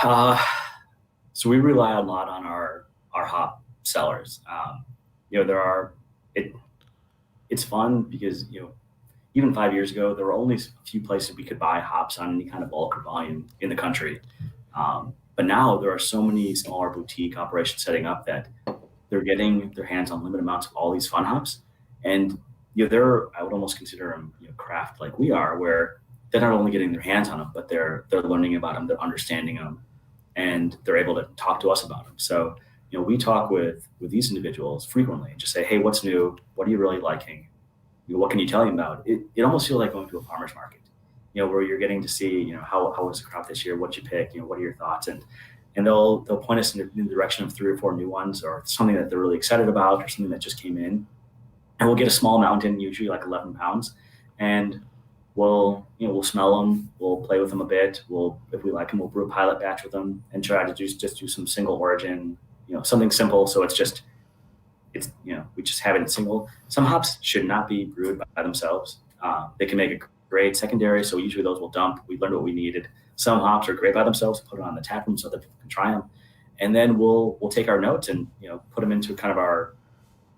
So we rely a lot on our hop sellers. It's fun because even 5 years ago, there were only a few places we could buy hops on any kind of bulk or volume in the country. But now there are so many smaller boutique operations setting up that they're getting their hands on limited amounts of all these fun hops. And I would almost consider them craft like we are, where they're not only getting their hands on them, but they're learning about them, they're understanding them, and they're able to talk to us about them. So we talk with these individuals frequently and just say, hey, what's new? What are you really liking? What can you tell me about it? It almost feels like going to a farmer's market, where you're getting to see, how was the crop this year? What'd you pick? What are your thoughts? And they'll point us in the direction of 3 or 4 new ones, or something that they're really excited about, or something that just came in. And we'll get a small amount in, usually like 11 pounds, and we'll smell them, we'll play with them a bit. If we like them, we'll brew a pilot batch with them and try to just do some single origin, something simple. So we just have it in single. Some hops should not be brewed by themselves. They can make a great secondary. So usually those will dump. We learned what we needed. Some hops are great by themselves. Put it on the tap room so that people can try them. And then we'll take our notes and, put them into kind of our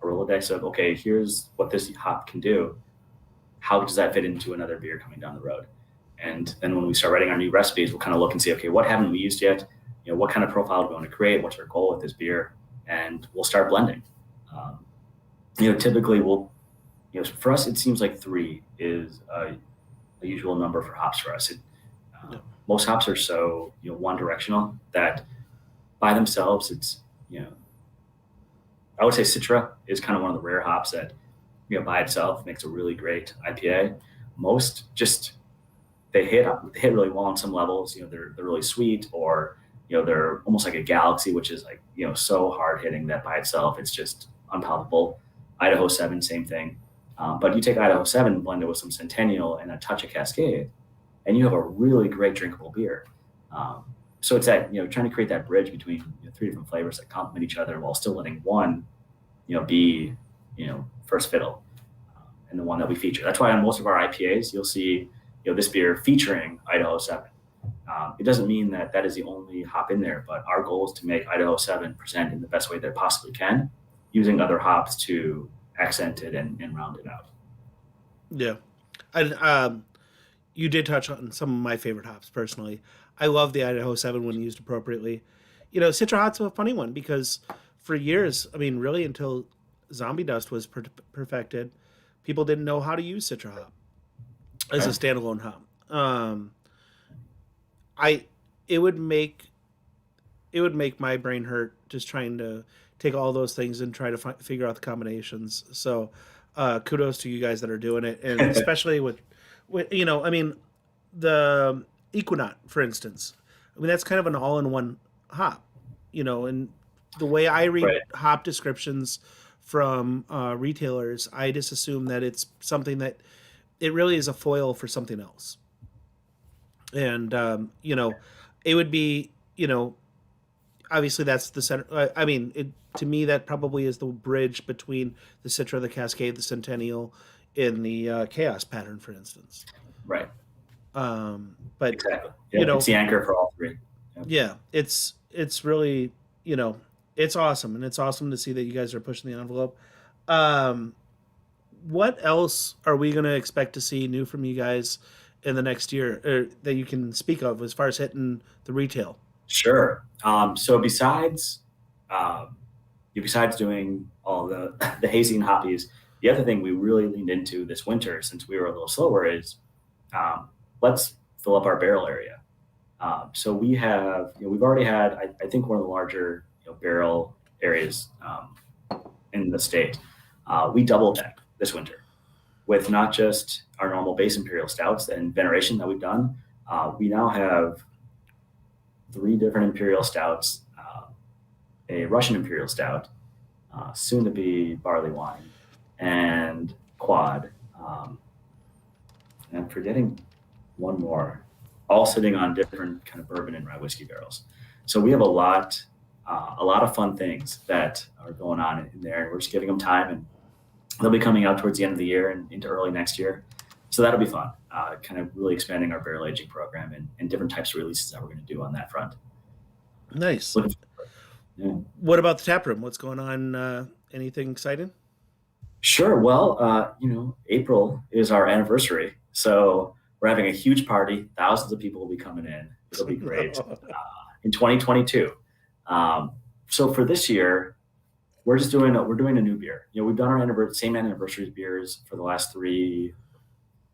Rolodex of, okay, here's what this hop can do. How does that fit into another beer coming down the road? And then when we start writing our new recipes, we'll kind of look and see, okay, what haven't we used yet? What kind of profile do we want to create? What's our goal with this beer? And we'll start blending. Typically for us, it seems like 3 is a usual number for hops for us. Most hops are so, one directional that by themselves, it's, I would say Citra is kind of one of the rare hops that, by itself makes a really great IPA. Most just, they hit really well on some levels. They're really sweet, or, they're almost like a Galaxy, which is like, so hard hitting that by itself, it's just unpalatable. Idaho 7, same thing. But you take Idaho 7 and blend it with some Centennial and a touch of Cascade, and you have a really great drinkable beer. So it's that, trying to create that bridge between 3 different flavors that complement each other while still letting one, be, first fiddle, and the one that we feature. That's why on most of our IPAs, you'll see, this beer featuring Idaho 7. It doesn't mean that is the only hop in there, but our goal is to make Idaho 7 present in the best way that it possibly can, using other hops to accent it and round it out. Yeah. And you did touch on some of my favorite hops personally. I love the Idaho 7 when used appropriately. Citra hop's a funny one because for years, really until Zombie Dust was perfected, people didn't know how to use Citra hop as a standalone hop. It would make my brain hurt just trying to take all those things and try to figure out the combinations. So kudos to you guys that are doing it, and especially with the Equinox, for instance. That's kind of an all-in-one hop, and the way I read hop descriptions from retailers, I just assume that it's something that it really is a foil for something else. And, it would be, obviously that's the center. To me, that probably is the bridge between the Citra, the Cascade, the Centennial, in the Chaos pattern, for instance. Right. But exactly. Yeah, it's the anchor for all 3. Yeah, it's really, it's awesome, and it's awesome to see that you guys are pushing the envelope. What else are we going to expect to see new from you guys in the next year, that you can speak of as far as hitting the retail? Sure. So besides doing all the hazy and hoppies, the other thing we really leaned into this winter, since we were a little slower, is let's fill up our barrel area. So we've already had, I think, one of the larger barrel areas in the state. We doubled that this winter with not just our normal base imperial stouts and Veneration that we've done. We now have 3 different imperial stouts, a Russian imperial stout, soon to be barley wine, and quad. And I'm forgetting one more, all sitting on different kind of bourbon and rye whiskey barrels. So we have a lot of fun things that are going on in there, and we're just giving them time, and they'll be coming out towards the end of the year and into early next year. So that'll be fun, kind of really expanding our barrel aging program and different types of releases that we're going to do on that front. Nice. Yeah. What about the tap room? What's going on? Anything exciting? Sure. Well, April is our anniversary, so we're having a huge party. Thousands of people will be coming in. It'll be great in 2022. Um, so for this year, we're doing a new beer. We've done our same anniversary beers for the last 3,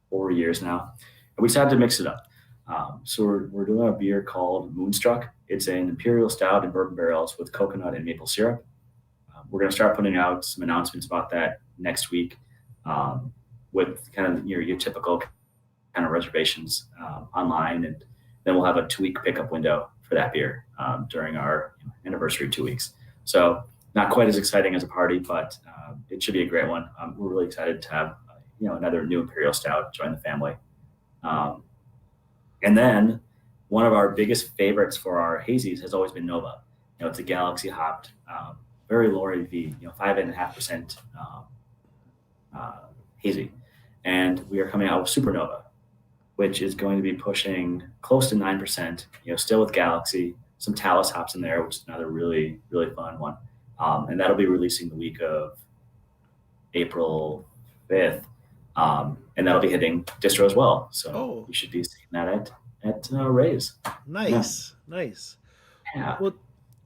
4 years now, and we decided to mix it up. So we're doing a beer called Moonstruck. It's an imperial stout in bourbon barrels with coconut and maple syrup. We're going to start putting out some announcements about that next week, with kind of your typical kind of reservations online, and then we'll have a 2 week pickup window for that beer during our anniversary 2 weeks. So not quite as exciting as a party, but it should be a great one. We're really excited to have another new imperial stout join the family. Um, and then one of our biggest favorites for our hazies has always been Nova. It's a Galaxy hopped, very low ABV, 5.5% hazy, and we are coming out with Supernova, which is going to be pushing close to 9%. Still with Galaxy, some Talus hops in there, which is another really really fun one, and that'll be releasing the week of April 5th, and that'll be hitting distro as well. So you should be seeing that at Ray's. Nice, nice. Yeah. Well,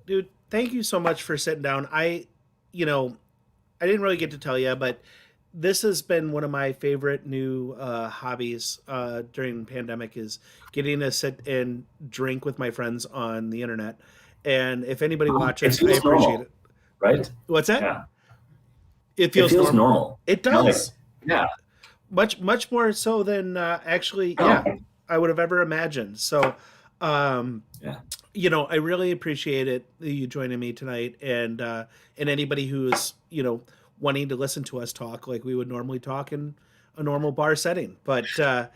dude, thank you so much for sitting down. I didn't really get to tell you, but this has been one of my favorite new hobbies during the pandemic, is getting to sit and drink with my friends on the internet. And if anybody watches, I appreciate normal, it. Right? What's that? Yeah. It feels normal. It does. Yeah. Much more so than actually, I would have ever imagined. So, I really appreciate it, you joining me tonight, and anybody who is wanting to listen to us talk like we would normally talk in a normal bar setting. But got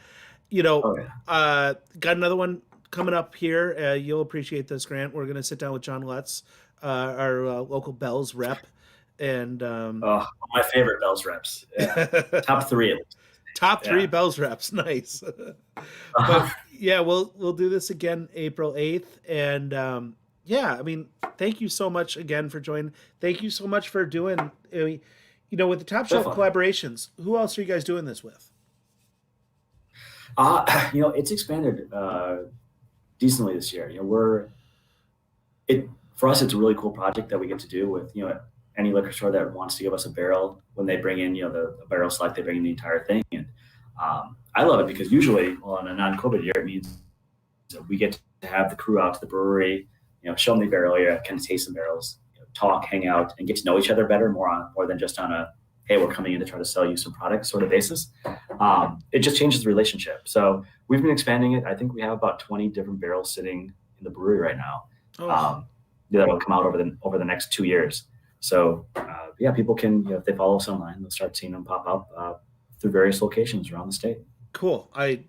another one coming up here. You'll appreciate this, Grant. We're going to sit down with John Lutz, our local Bell's rep, and my favorite Bell's reps. Yeah. Top 3 at least. Top 3 Bell's reps. Nice. But we'll do this again April 8th. And thank you so much again for joining. Thank you so much for doing, with the Top Shelf collaborations. Who else are you guys doing this with? It's expanded decently this year. For us, it's a really cool project that we get to do with, any liquor store that wants to give us a barrel. When they bring in, the barrel select, they bring in the entire thing. And I love it because usually, on a non-COVID year, it means that we get to have the crew out to the brewery, show them the barrel area, kind of taste some barrels, talk, hang out, and get to know each other better, more than just on a, hey, we're coming in to try to sell you some products sort of basis. It just changes the relationship. So we've been expanding it. I think we have about 20 different barrels sitting in the brewery right now. That'll come out over the next 2 years. So people can, if they follow us online, they'll start seeing them pop up through various locations around the state. Cool. And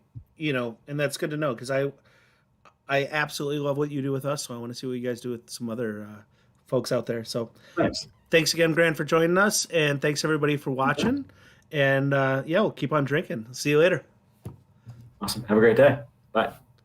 that's good to know, because I absolutely love what you do with us. So I want to see what you guys do with some other folks out there. So thanks again, Grant, for joining us, and thanks everybody for watching. And we'll keep on drinking. See you later. Awesome. Have a great day. Bye.